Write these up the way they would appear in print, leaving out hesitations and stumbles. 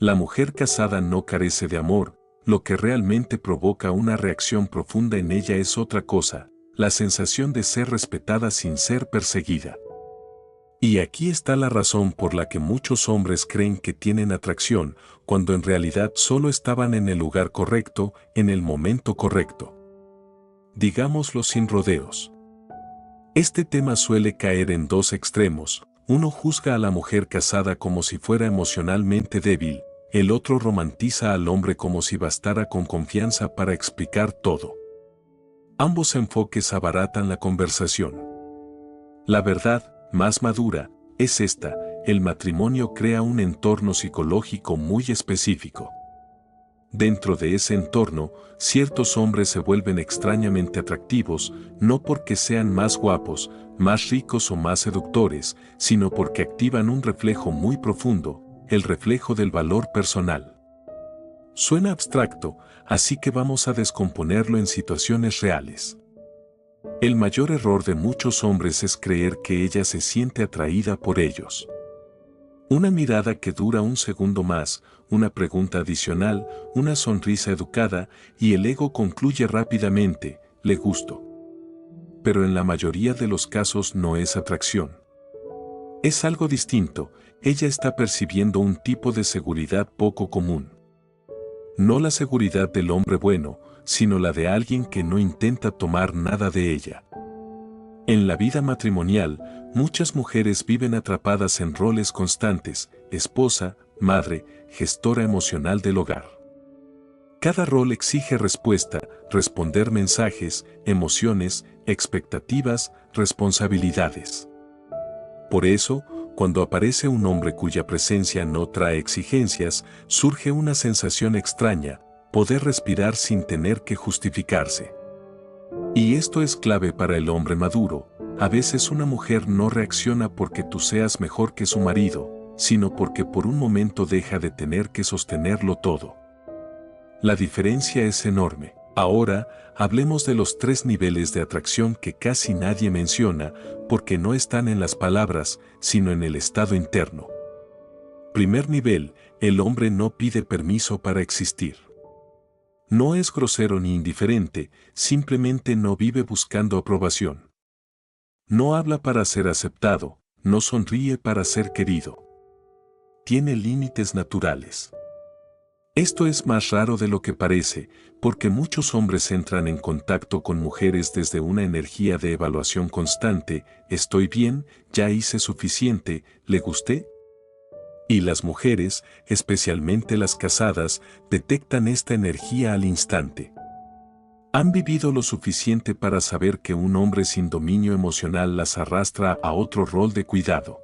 La mujer casada no carece de amor, lo que realmente provoca una reacción profunda en ella es otra cosa, la sensación de ser respetada sin ser perseguida. Y aquí está la razón por la que muchos hombres creen que tienen atracción, cuando en realidad solo estaban en el lugar correcto, en el momento correcto. Digámoslo sin rodeos. Este tema suele caer en dos extremos. Uno juzga a la mujer casada como si fuera emocionalmente débil, el otro romantiza al hombre como si bastara con confianza para explicar todo. Ambos enfoques abaratan la conversación. La verdad, más madura, es esta: el matrimonio crea un entorno psicológico muy específico. Dentro de ese entorno, ciertos hombres se vuelven extrañamente atractivos, no porque sean más guapos, más ricos o más seductores, sino porque activan un reflejo muy profundo, el reflejo del valor personal. Suena abstracto, así que vamos a descomponerlo en situaciones reales. El mayor error de muchos hombres es creer que ella se siente atraída por ellos. Una mirada que dura un segundo más, una pregunta adicional, una sonrisa educada, y el ego concluye rápidamente: le gusto. Pero en la mayoría de los casos no es atracción. Es algo distinto, ella está percibiendo un tipo de seguridad poco común. No la seguridad del hombre bueno, sino la de alguien que no intenta tomar nada de ella. En la vida matrimonial, muchas mujeres viven atrapadas en roles constantes: esposa, madre, gestora emocional del hogar. Cada rol exige respuesta, responder mensajes, emociones, expectativas, responsabilidades. Por eso, cuando aparece un hombre cuya presencia no trae exigencias, surge una sensación extraña: poder respirar sin tener que justificarse. Y esto es clave para el hombre maduro. A veces una mujer no reacciona porque tú seas mejor que su marido, sino porque por un momento deja de tener que sostenerlo todo. La diferencia es enorme. Ahora, hablemos de los 3 niveles de atracción que casi nadie menciona, porque no están en las palabras, sino en el estado interno. Primer nivel: el hombre no pide permiso para existir. No es grosero ni indiferente, simplemente no vive buscando aprobación. No habla para ser aceptado, no sonríe para ser querido. Tiene límites naturales. Esto es más raro de lo que parece, porque muchos hombres entran en contacto con mujeres desde una energía de evaluación constante: estoy bien, ya hice suficiente, ¿le gusté? Y las mujeres, especialmente las casadas, detectan esta energía al instante. Han vivido lo suficiente para saber que un hombre sin dominio emocional las arrastra a otro rol de cuidado.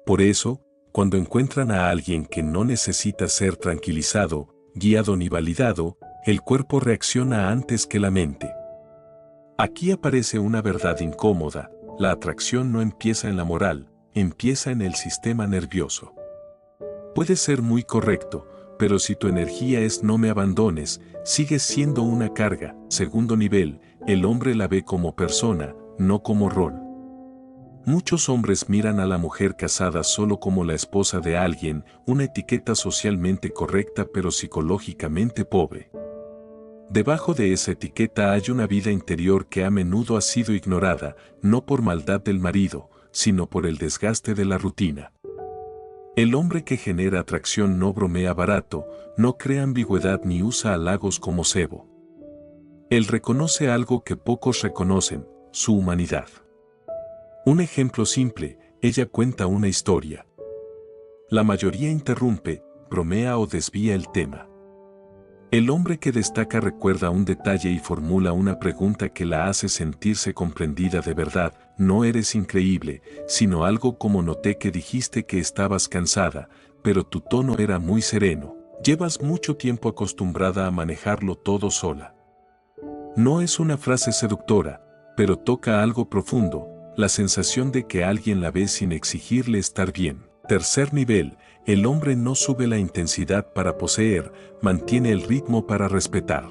Por eso, cuando encuentran a alguien que no necesita ser tranquilizado, guiado ni validado, el cuerpo reacciona antes que la mente. Aquí aparece una verdad incómoda: la atracción no empieza en la moral, empieza en el sistema nervioso. Puede ser muy correcto, pero si tu energía es no me abandones, sigues siendo una carga. Segundo nivel: el hombre la ve como persona, no como rol. Muchos hombres miran a la mujer casada solo como la esposa de alguien, una etiqueta socialmente correcta pero psicológicamente pobre. Debajo de esa etiqueta hay una vida interior que a menudo ha sido ignorada, no por maldad del marido, sino por el desgaste de la rutina. El hombre que genera atracción no bromea barato, no crea ambigüedad ni usa halagos como cebo. Él reconoce algo que pocos reconocen: su humanidad. Un ejemplo simple: ella cuenta una historia. La mayoría interrumpe, bromea o desvía el tema. El hombre que destaca recuerda un detalle y formula una pregunta que la hace sentirse comprendida de verdad: no eres increíble, sino algo como noté que dijiste que estabas cansada, pero tu tono era muy sereno. Llevas mucho tiempo acostumbrada a manejarlo todo sola. No es una frase seductora, pero toca algo profundo: la sensación de que alguien la ve sin exigirle estar bien. Tercer nivel: el hombre no sube la intensidad para poseer, mantiene el ritmo para respetar.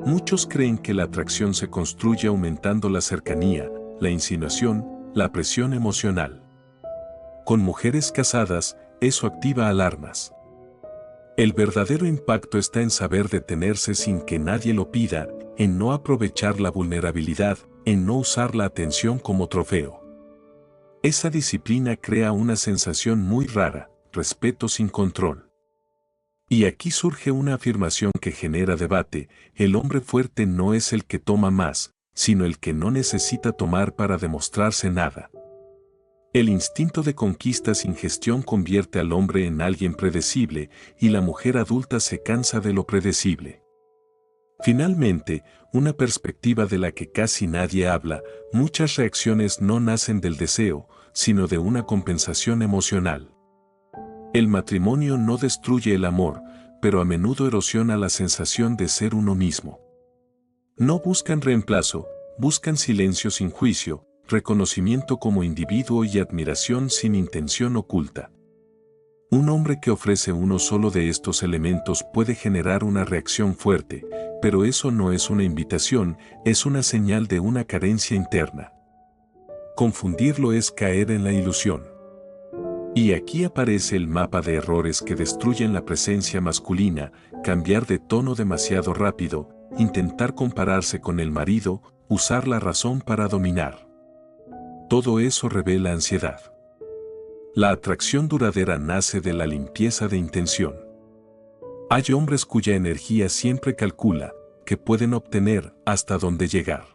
Muchos creen que la atracción se construye aumentando la cercanía, la insinuación, la presión emocional. Con mujeres casadas, eso activa alarmas. El verdadero impacto está en saber detenerse sin que nadie lo pida, en no aprovechar la vulnerabilidad, en no usar la atención como trofeo. Esa disciplina crea una sensación muy rara, respeto sin control. Y aquí surge una afirmación que genera debate: el hombre fuerte no es el que toma más, sino el que no necesita tomar para demostrarse nada. El instinto de conquista sin gestión convierte al hombre en alguien predecible, y la mujer adulta se cansa de lo predecible. Finalmente, una perspectiva de la que casi nadie habla: muchas reacciones no nacen del deseo, sino de una compensación emocional. El matrimonio no destruye el amor, pero a menudo erosiona la sensación de ser uno mismo. No buscan reemplazo, buscan silencio sin juicio, reconocimiento como individuo y admiración sin intención oculta. Un hombre que ofrece uno solo de estos elementos puede generar una reacción fuerte, pero eso no es una invitación, es una señal de una carencia interna. Confundirlo es caer en la ilusión. Y aquí aparece el mapa de errores que destruyen la presencia masculina: cambiar de tono demasiado rápido, intentar compararse con el marido, usar la razón para dominar. Todo eso revela ansiedad. La atracción duradera nace de la limpieza de intención. Hay hombres cuya energía siempre calcula, que pueden obtener, hasta dónde llegar.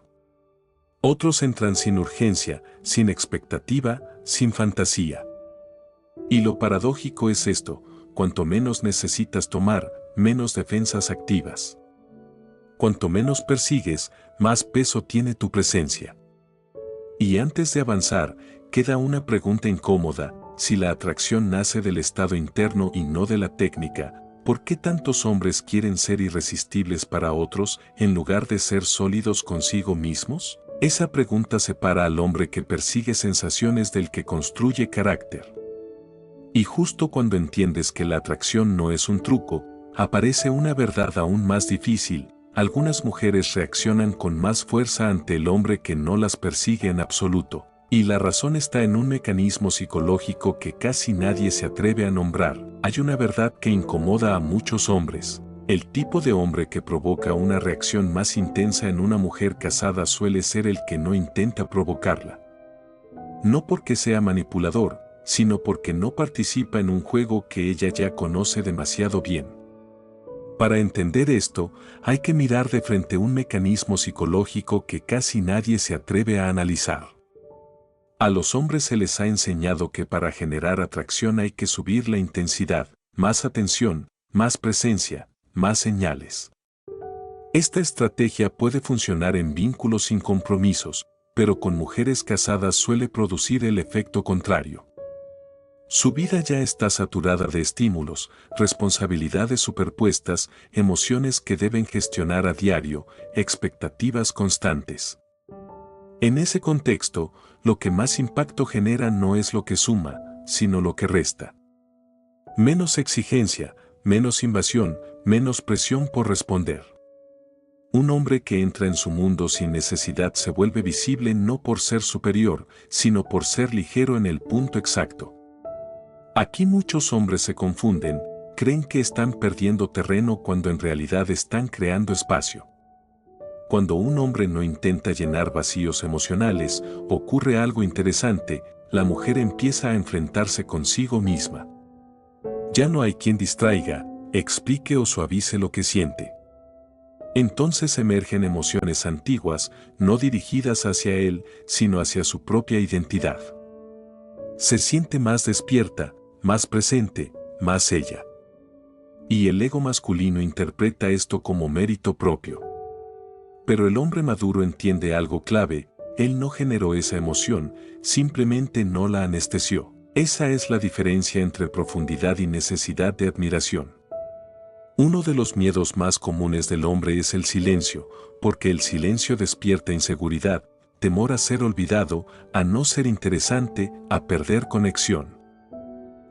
Otros entran sin urgencia, sin expectativa, sin fantasía. Y lo paradójico es esto: cuanto menos necesitas tomar, menos defensas activas. Cuanto menos persigues, más peso tiene tu presencia. Y antes de avanzar, queda una pregunta incómoda: si la atracción nace del estado interno y no de la técnica, ¿por qué tantos hombres quieren ser irresistibles para otros, en lugar de ser sólidos consigo mismos? Esa pregunta separa al hombre que persigue sensaciones del que construye carácter. Y justo cuando entiendes que la atracción no es un truco, aparece una verdad aún más difícil: algunas mujeres reaccionan con más fuerza ante el hombre que no las persigue en absoluto. Y la razón está en un mecanismo psicológico que casi nadie se atreve a nombrar. Hay una verdad que incomoda a muchos hombres: el tipo de hombre que provoca una reacción más intensa en una mujer casada suele ser el que no intenta provocarla. No porque sea manipulador, sino porque no participa en un juego que ella ya conoce demasiado bien. Para entender esto, hay que mirar de frente un mecanismo psicológico que casi nadie se atreve a analizar. A los hombres se les ha enseñado que para generar atracción hay que subir la intensidad: más atención, más presencia, más señales. Esta estrategia puede funcionar en vínculos sin compromisos, pero con mujeres casadas suele producir el efecto contrario. Su vida ya está saturada de estímulos, responsabilidades superpuestas, emociones que deben gestionar a diario, expectativas constantes. En ese contexto, lo que más impacto genera no es lo que suma, sino lo que resta. Menos exigencia, menos invasión, menos presión por responder. Un hombre que entra en su mundo sin necesidad se vuelve visible no por ser superior, sino por ser ligero en el punto exacto. Aquí muchos hombres se confunden, creen que están perdiendo terreno cuando en realidad están creando espacio. Cuando un hombre no intenta llenar vacíos emocionales, ocurre algo interesante: la mujer empieza a enfrentarse consigo misma. Ya no hay quien distraiga, explique o suavice lo que siente. Entonces emergen emociones antiguas, no dirigidas hacia él, sino hacia su propia identidad. Se siente más despierta, más presente, más ella. Y el ego masculino interpreta esto como mérito propio. Pero el hombre maduro entiende algo clave: él no generó esa emoción, simplemente no la anestesió. Esa es la diferencia entre profundidad y necesidad de admiración. Uno de los miedos más comunes del hombre es el silencio, porque el silencio despierta inseguridad, temor a ser olvidado, a no ser interesante, a perder conexión.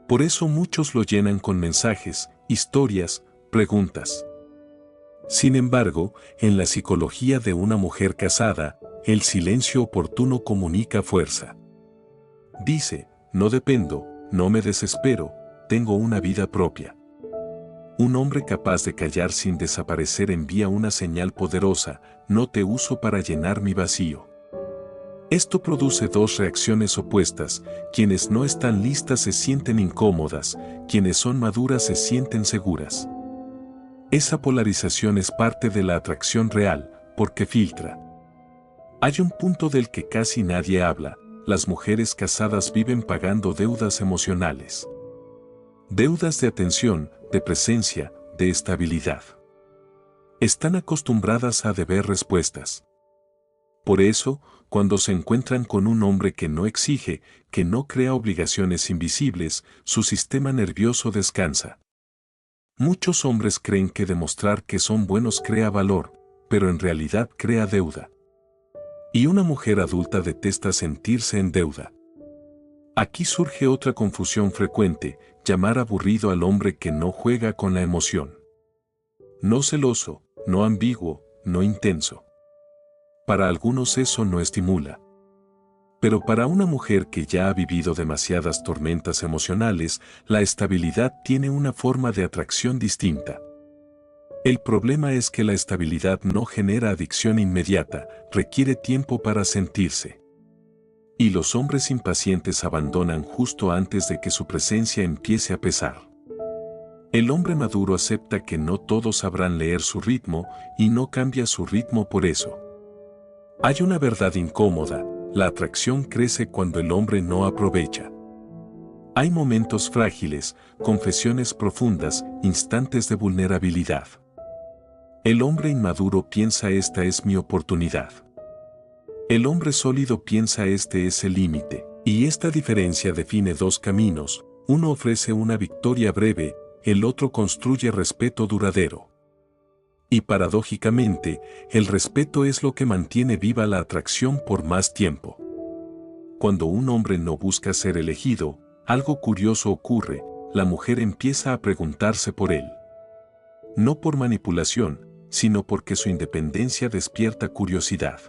Por eso muchos lo llenan con mensajes, historias, preguntas. Sin embargo, en la psicología de una mujer casada, el silencio oportuno comunica fuerza. Dice: no dependo, no me desespero, tengo una vida propia. Un hombre capaz de callar sin desaparecer envía una señal poderosa: no te uso para llenar mi vacío. Esto produce dos reacciones opuestas: quienes no están listas se sienten incómodas, quienes son maduras se sienten seguras. Esa polarización es parte de la atracción real, porque filtra. Hay un punto del que casi nadie habla: las mujeres casadas viven pagando deudas emocionales. Deudas de atención, de presencia, de estabilidad. Están acostumbradas a deber respuestas. Por eso, cuando se encuentran con un hombre que no exige, que no crea obligaciones invisibles, su sistema nervioso descansa. Muchos hombres creen que demostrar que son buenos crea valor, pero en realidad crea deuda. Y una mujer adulta detesta sentirse en deuda. Aquí surge otra confusión frecuente: llamar aburrido al hombre que no juega con la emoción. No celoso, no ambiguo, no intenso. Para algunos eso no estimula. Pero para una mujer que ya ha vivido demasiadas tormentas emocionales, la estabilidad tiene una forma de atracción distinta. El problema es que la estabilidad no genera adicción inmediata, requiere tiempo para sentirse. Y los hombres impacientes abandonan justo antes de que su presencia empiece a pesar. El hombre maduro acepta que no todos sabrán leer su ritmo y no cambia su ritmo por eso. Hay una verdad incómoda: la atracción crece cuando el hombre no aprovecha. Hay momentos frágiles, confesiones profundas, instantes de vulnerabilidad. El hombre inmaduro piensa: esta es mi oportunidad. El hombre sólido piensa: este es el límite. Y esta diferencia define dos caminos: uno ofrece una victoria breve, el otro construye respeto duradero. Y paradójicamente, el respeto es lo que mantiene viva la atracción por más tiempo. Cuando un hombre no busca ser elegido, algo curioso ocurre: la mujer empieza a preguntarse por él. No por manipulación, sino porque su independencia despierta curiosidad.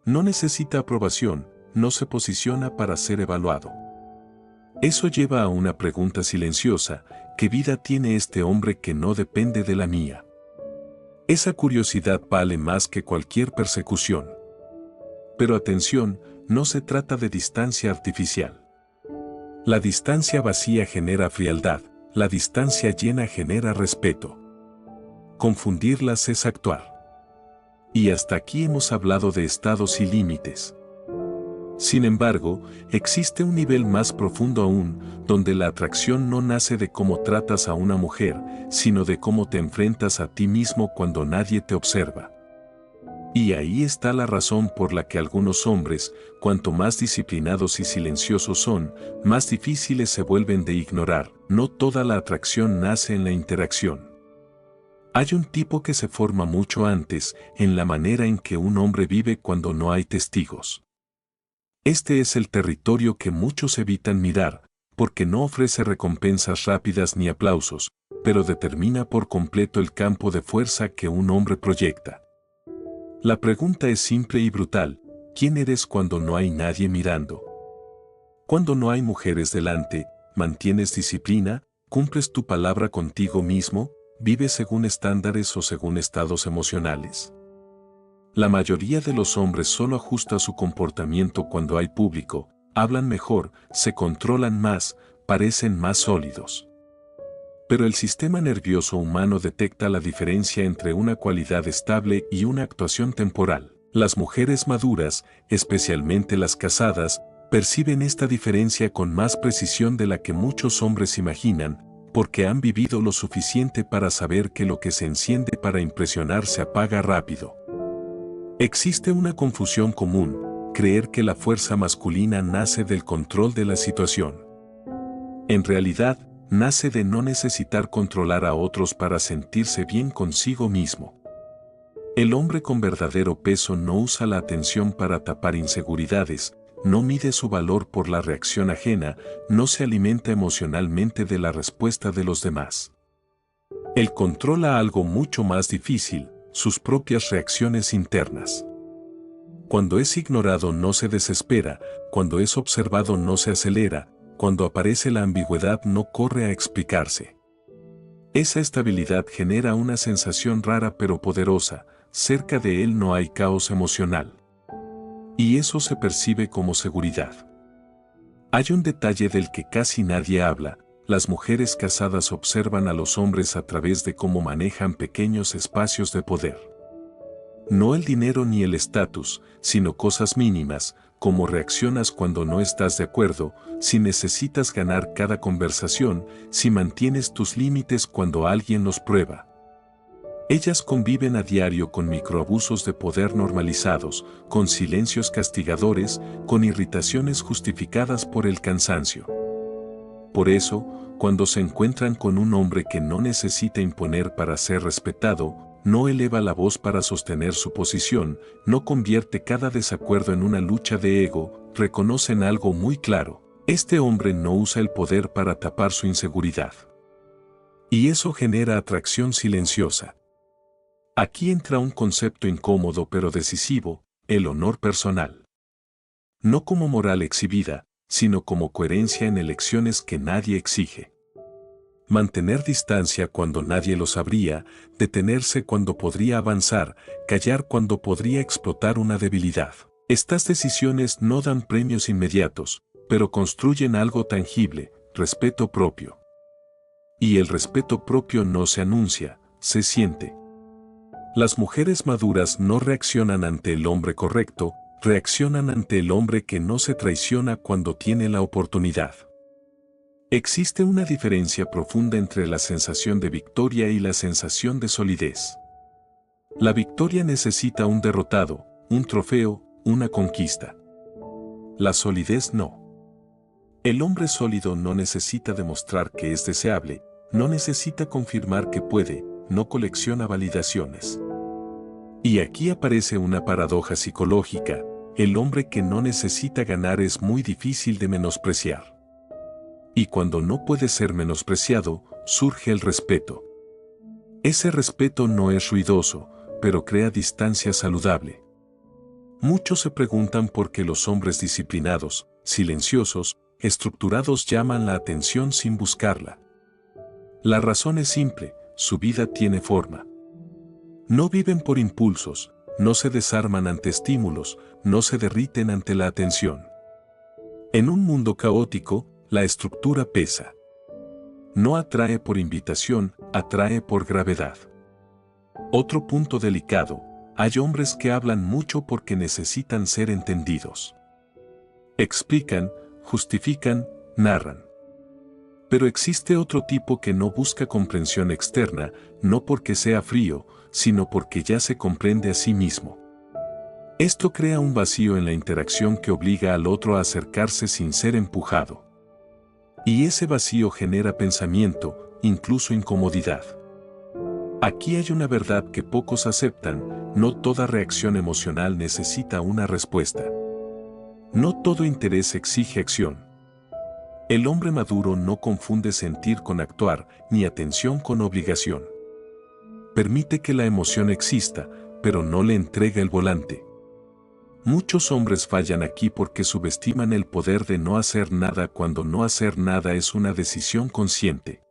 No necesita aprobación, no se posiciona para ser evaluado. Eso lleva a una pregunta silenciosa: ¿qué vida tiene este hombre que no depende de la mía? Esa curiosidad vale más que cualquier persecución. Pero atención, no se trata de distancia artificial. La distancia vacía genera frialdad, la distancia llena genera respeto. Confundirlas es actuar. Y hasta aquí hemos hablado de estados y límites. Sin embargo, existe un nivel más profundo aún, donde la atracción no nace de cómo tratas a una mujer, sino de cómo te enfrentas a ti mismo cuando nadie te observa. Y ahí está la razón por la que algunos hombres, cuanto más disciplinados y silenciosos son, más difíciles se vuelven de ignorar. No toda la atracción nace en la interacción. Hay un tipo que se forma mucho antes, en la manera en que un hombre vive cuando no hay testigos. Este es el territorio que muchos evitan mirar, porque no ofrece recompensas rápidas ni aplausos, pero determina por completo el campo de fuerza que un hombre proyecta. La pregunta es simple y brutal: ¿quién eres cuando no hay nadie mirando? Cuando no hay mujeres delante, ¿mantienes disciplina? ¿Cumples tu palabra contigo mismo? ¿Vives según estándares o según estados emocionales? La mayoría de los hombres solo ajusta su comportamiento cuando hay público, hablan mejor, se controlan más, parecen más sólidos. Pero el sistema nervioso humano detecta la diferencia entre una cualidad estable y una actuación temporal. Las mujeres maduras, especialmente las casadas, perciben esta diferencia con más precisión de la que muchos hombres imaginan, porque han vivido lo suficiente para saber que lo que se enciende para impresionar se apaga rápido. Existe una confusión común: creer que la fuerza masculina nace del control de la situación. En realidad, nace de no necesitar controlar a otros para sentirse bien consigo mismo. El hombre con verdadero peso no usa la atención para tapar inseguridades, no mide su valor por la reacción ajena, no se alimenta emocionalmente de la respuesta de los demás. Él controla algo mucho más difícil: sus propias reacciones internas. Cuando es ignorado no se desespera, cuando es observado no se acelera, cuando aparece la ambigüedad no corre a explicarse. Esa estabilidad genera una sensación rara pero poderosa, cerca de él no hay caos emocional. Y eso se percibe como seguridad. Hay un detalle del que casi nadie habla: las mujeres casadas observan a los hombres a través de cómo manejan pequeños espacios de poder. No el dinero ni el estatus, sino cosas mínimas, cómo reaccionas cuando no estás de acuerdo, si necesitas ganar cada conversación, si mantienes tus límites cuando alguien los prueba. Ellas conviven a diario con microabusos de poder normalizados, con silencios castigadores, con irritaciones justificadas por el cansancio. Por eso, cuando se encuentran con un hombre que no necesita imponer para ser respetado, no eleva la voz para sostener su posición, no convierte cada desacuerdo en una lucha de ego, reconocen algo muy claro: este hombre no usa el poder para tapar su inseguridad. Y eso genera atracción silenciosa. Aquí entra un concepto incómodo pero decisivo: el honor personal. No como moral exhibida, sino como coherencia en elecciones que nadie exige. Mantener distancia cuando nadie lo sabría, detenerse cuando podría avanzar, callar cuando podría explotar una debilidad. Estas decisiones no dan premios inmediatos, pero construyen algo tangible: respeto propio. Y el respeto propio no se anuncia, se siente. Las mujeres maduras no reaccionan ante el hombre correcto, reaccionan ante el hombre que no se traiciona cuando tiene la oportunidad. Existe una diferencia profunda entre la sensación de victoria y la sensación de solidez. La victoria necesita un derrotado, un trofeo, una conquista. La solidez no. El hombre sólido no necesita demostrar que es deseable, no necesita confirmar que puede, no colecciona validaciones. Y aquí aparece una paradoja psicológica: el hombre que no necesita ganar es muy difícil de menospreciar. Y cuando no puede ser menospreciado, surge el respeto. Ese respeto no es ruidoso, pero crea distancia saludable. Muchos se preguntan por qué los hombres disciplinados, silenciosos, estructurados llaman la atención sin buscarla. La razón es simple: su vida tiene forma. No viven por impulsos, no se desarman ante estímulos, no se derriten ante la atención. En un mundo caótico, la estructura pesa. No atrae por invitación, atrae por gravedad. Otro punto delicado: hay hombres que hablan mucho porque necesitan ser entendidos. Explican, justifican, narran. Pero existe otro tipo que no busca comprensión externa, no porque sea frío, sino porque ya se comprende a sí mismo. Esto crea un vacío en la interacción que obliga al otro a acercarse sin ser empujado. Y ese vacío genera pensamiento, incluso incomodidad. Aquí hay una verdad que pocos aceptan: no toda reacción emocional necesita una respuesta. No todo interés exige acción. El hombre maduro no confunde sentir con actuar, ni atención con obligación. Permite que la emoción exista, pero no le entrega el volante. Muchos hombres fallan aquí porque subestiman el poder de no hacer nada cuando no hacer nada es una decisión consciente.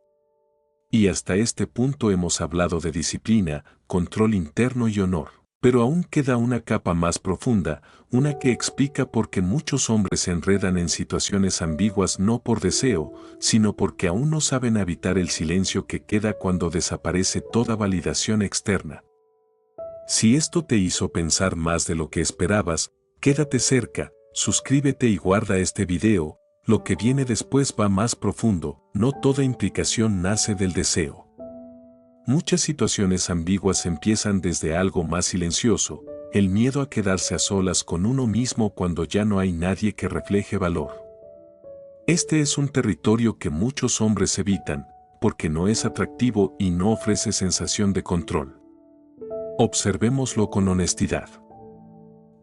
Y hasta este punto hemos hablado de disciplina, control interno y honor. Pero aún queda una capa más profunda, una que explica por qué muchos hombres se enredan en situaciones ambiguas no por deseo, sino porque aún no saben habitar el silencio que queda cuando desaparece toda validación externa. Si esto te hizo pensar más de lo que esperabas, quédate cerca, suscríbete y guarda este video. Lo que viene después va más profundo: no toda implicación nace del deseo. Muchas situaciones ambiguas empiezan desde algo más silencioso: el miedo a quedarse a solas con uno mismo cuando ya no hay nadie que refleje valor. Este es un territorio que muchos hombres evitan, porque no es atractivo y no ofrece sensación de control. Observémoslo con honestidad.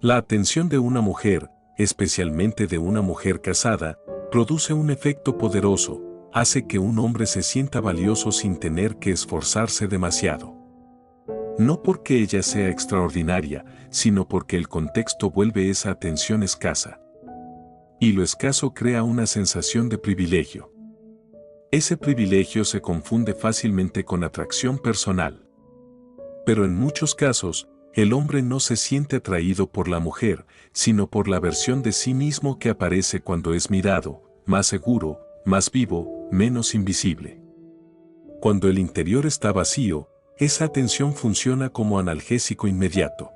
La atención de una mujer, especialmente de una mujer casada, produce un efecto poderoso: hace que un hombre se sienta valioso sin tener que esforzarse demasiado. No porque ella sea extraordinaria, sino porque el contexto vuelve esa atención escasa. Y lo escaso crea una sensación de privilegio. Ese privilegio se confunde fácilmente con atracción personal. Pero en muchos casos, el hombre no se siente atraído por la mujer, sino por la versión de sí mismo que aparece cuando es mirado, más seguro, más vivo, menos invisible. Cuando el interior está vacío, esa atención funciona como analgésico inmediato.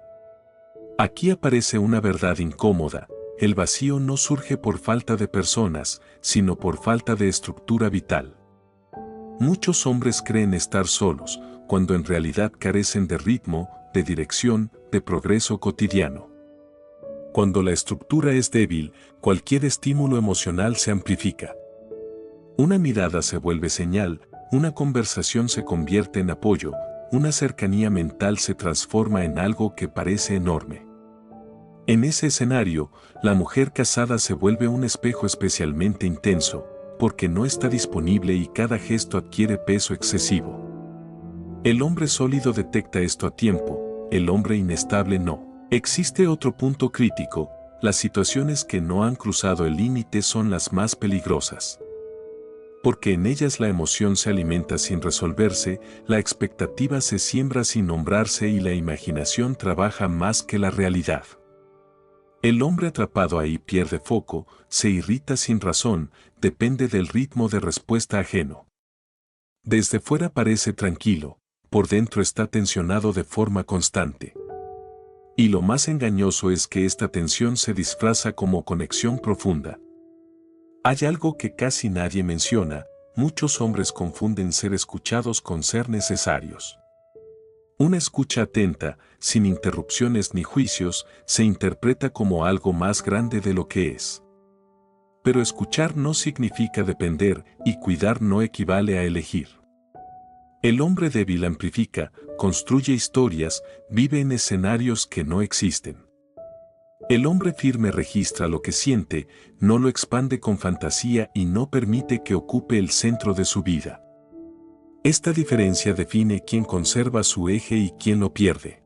Aquí aparece una verdad incómoda: el vacío no surge por falta de personas, sino por falta de estructura vital. Muchos hombres creen estar solos, cuando en realidad carecen de ritmo, de dirección, de progreso cotidiano. Cuando la estructura es débil, cualquier estímulo emocional se amplifica. Una mirada se vuelve señal, una conversación se convierte en apoyo, una cercanía mental se transforma en algo que parece enorme. En ese escenario, la mujer casada se vuelve un espejo especialmente intenso, porque no está disponible y cada gesto adquiere peso excesivo. El hombre sólido detecta esto a tiempo, el hombre inestable no. Existe otro punto crítico: las situaciones que no han cruzado el límite son las más peligrosas. Porque en ellas la emoción se alimenta sin resolverse, la expectativa se siembra sin nombrarse y la imaginación trabaja más que la realidad. El hombre atrapado ahí pierde foco, se irrita sin razón, depende del ritmo de respuesta ajeno. Desde fuera parece tranquilo, por dentro está tensionado de forma constante. Y lo más engañoso es que esta tensión se disfraza como conexión profunda. Hay algo que casi nadie menciona: muchos hombres confunden ser escuchados con ser necesarios. Una escucha atenta, sin interrupciones ni juicios, se interpreta como algo más grande de lo que es. Pero escuchar no significa depender, y cuidar no equivale a elegir. El hombre débil amplifica, construye historias, vive en escenarios que no existen. El hombre firme registra lo que siente, no lo expande con fantasía y no permite que ocupe el centro de su vida. Esta diferencia define quién conserva su eje y quién lo pierde.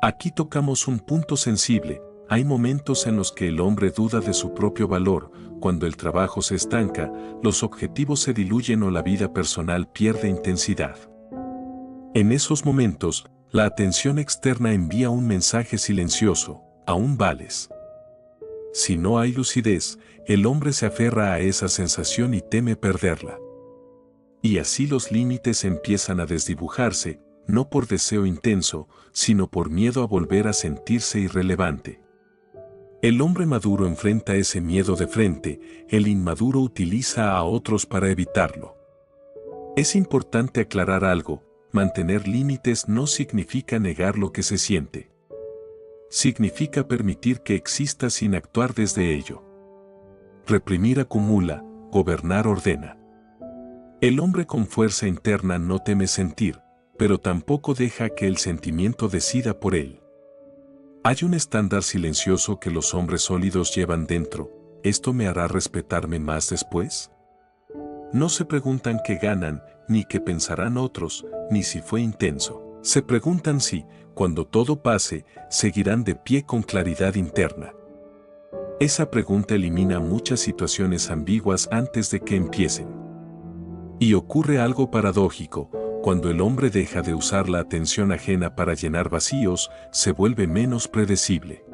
Aquí tocamos un punto sensible: hay momentos en los que el hombre duda de su propio valor, cuando el trabajo se estanca, los objetivos se diluyen o la vida personal pierde intensidad. En esos momentos, la atención externa envía un mensaje silencioso: aún vales. Si no hay lucidez, el hombre se aferra a esa sensación y teme perderla. Y así los límites empiezan a desdibujarse, no por deseo intenso, sino por miedo a volver a sentirse irrelevante. El hombre maduro enfrenta ese miedo de frente, el inmaduro utiliza a otros para evitarlo. Es importante aclarar algo: mantener límites no significa negar lo que se siente. Significa permitir que exista sin actuar desde ello. Reprimir acumula, gobernar ordena. El hombre con fuerza interna no teme sentir, pero tampoco deja que el sentimiento decida por él. Hay un estándar silencioso que los hombres sólidos llevan dentro: ¿esto me hará respetarme más después? No se preguntan qué ganan, ni qué pensarán otros, ni si fue intenso. Se preguntan si, cuando todo pase, seguirán de pie con claridad interna. Esa pregunta elimina muchas situaciones ambiguas antes de que empiecen. Y ocurre algo paradójico: cuando el hombre deja de usar la atención ajena para llenar vacíos, se vuelve menos predecible.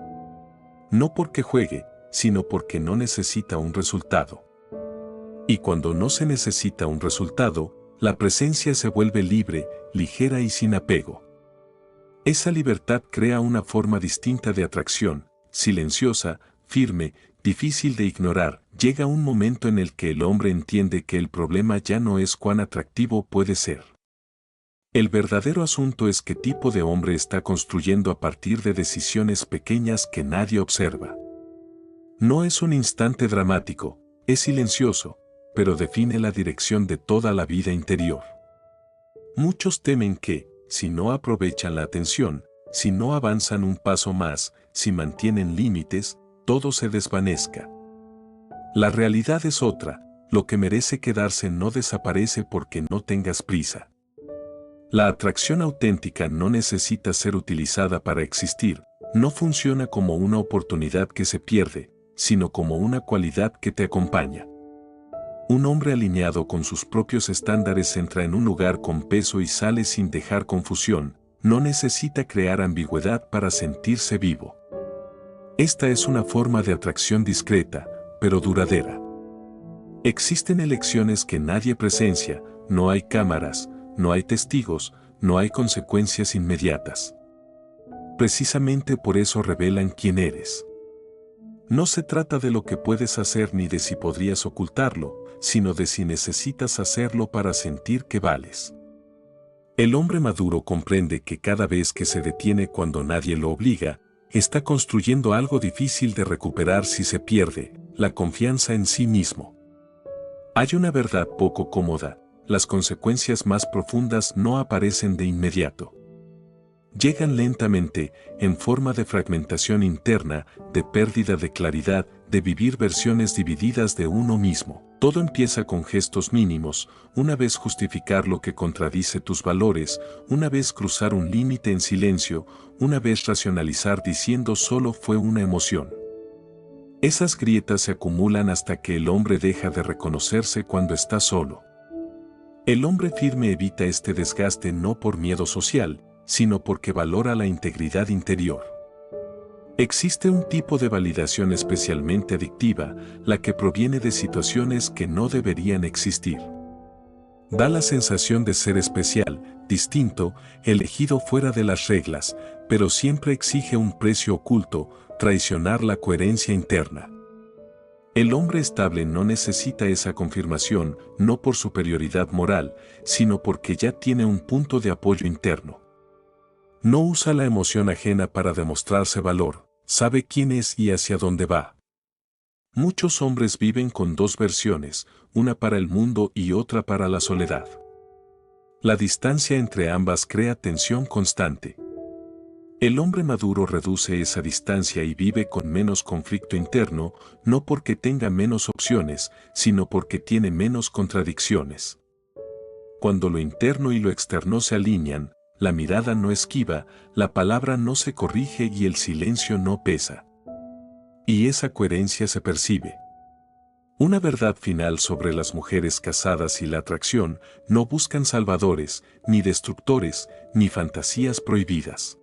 No porque juegue, sino porque no necesita un resultado. Y cuando no se necesita un resultado, la presencia se vuelve libre, ligera y sin apego. Esa libertad crea una forma distinta de atracción, silenciosa, firme, difícil de ignorar. Llega un momento en el que el hombre entiende que el problema ya no es cuán atractivo puede ser. El verdadero asunto es qué tipo de hombre está construyendo a partir de decisiones pequeñas que nadie observa. No es un instante dramático, es silencioso, pero define la dirección de toda la vida interior. Muchos temen que, si no aprovechan la atención, si no avanzan un paso más, si mantienen límites, todo se desvanezca. La realidad es otra: lo que merece quedarse no desaparece porque no tengas prisa. La atracción auténtica no necesita ser utilizada para existir, no funciona como una oportunidad que se pierde, sino como una cualidad que te acompaña. Un hombre alineado con sus propios estándares entra en un lugar con peso y sale sin dejar confusión, no necesita crear ambigüedad para sentirse vivo. Esta es una forma de atracción discreta, pero duradera. Existen elecciones que nadie presencia, no hay cámaras, no hay testigos, no hay consecuencias inmediatas. Precisamente por eso revelan quién eres. No se trata de lo que puedes hacer ni de si podrías ocultarlo, sino de si necesitas hacerlo para sentir que vales. El hombre maduro comprende que cada vez que se detiene cuando nadie lo obliga, está construyendo algo difícil de recuperar si se pierde, la confianza en sí mismo. Hay una verdad poco cómoda, las consecuencias más profundas no aparecen de inmediato. Llegan lentamente, en forma de fragmentación interna, de pérdida de claridad, de vivir versiones divididas de uno mismo. Todo empieza con gestos mínimos, una vez justificar lo que contradice tus valores, una vez cruzar un límite en silencio, una vez racionalizar diciendo solo fue una emoción. Esas grietas se acumulan hasta que el hombre deja de reconocerse cuando está solo. El hombre firme evita este desgaste no por miedo social, sino porque valora la integridad interior. Existe un tipo de validación especialmente adictiva, la que proviene de situaciones que no deberían existir. Da la sensación de ser especial, distinto, elegido fuera de las reglas, pero siempre exige un precio oculto, traicionar la coherencia interna. El hombre estable no necesita esa confirmación, no por superioridad moral, sino porque ya tiene un punto de apoyo interno. No usa la emoción ajena para demostrarse valor, sabe quién es y hacia dónde va. Muchos hombres viven con dos versiones, una para el mundo y otra para la soledad. La distancia entre ambas crea tensión constante. El hombre maduro reduce esa distancia y vive con menos conflicto interno, no porque tenga menos opciones, sino porque tiene menos contradicciones. Cuando lo interno y lo externo se alinean, la mirada no esquiva, la palabra no se corrige y el silencio no pesa. Y esa coherencia se percibe. Una verdad final sobre las mujeres casadas y la atracción: no buscan salvadores, ni destructores, ni fantasías prohibidas.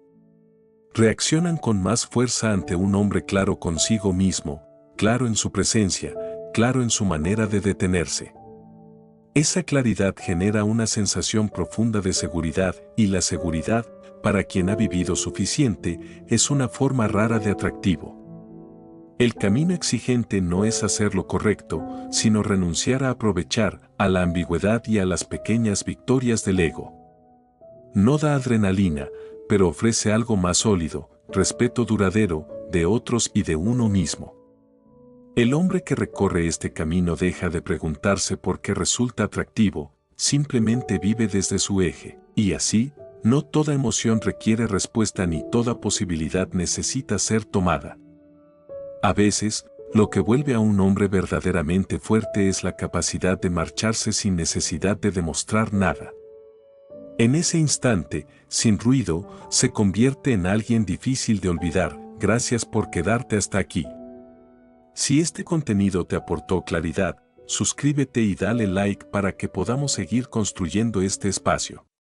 Reaccionan con más fuerza ante un hombre claro consigo mismo, claro en su presencia, claro en su manera de detenerse. Esa claridad genera una sensación profunda de seguridad, y la seguridad, para quien ha vivido suficiente, es una forma rara de atractivo. El camino exigente no es hacer lo correcto, sino renunciar a aprovechar, a la ambigüedad y a las pequeñas victorias del ego. No da adrenalina, pero ofrece algo más sólido, respeto duradero, de otros y de uno mismo. El hombre que recorre este camino deja de preguntarse por qué resulta atractivo, simplemente vive desde su eje, y así, no toda emoción requiere respuesta ni toda posibilidad necesita ser tomada. A veces, lo que vuelve a un hombre verdaderamente fuerte es la capacidad de marcharse sin necesidad de demostrar nada. En ese instante, sin ruido, se convierte en alguien difícil de olvidar. Gracias por quedarte hasta aquí. Si este contenido te aportó claridad, suscríbete y dale like para que podamos seguir construyendo este espacio.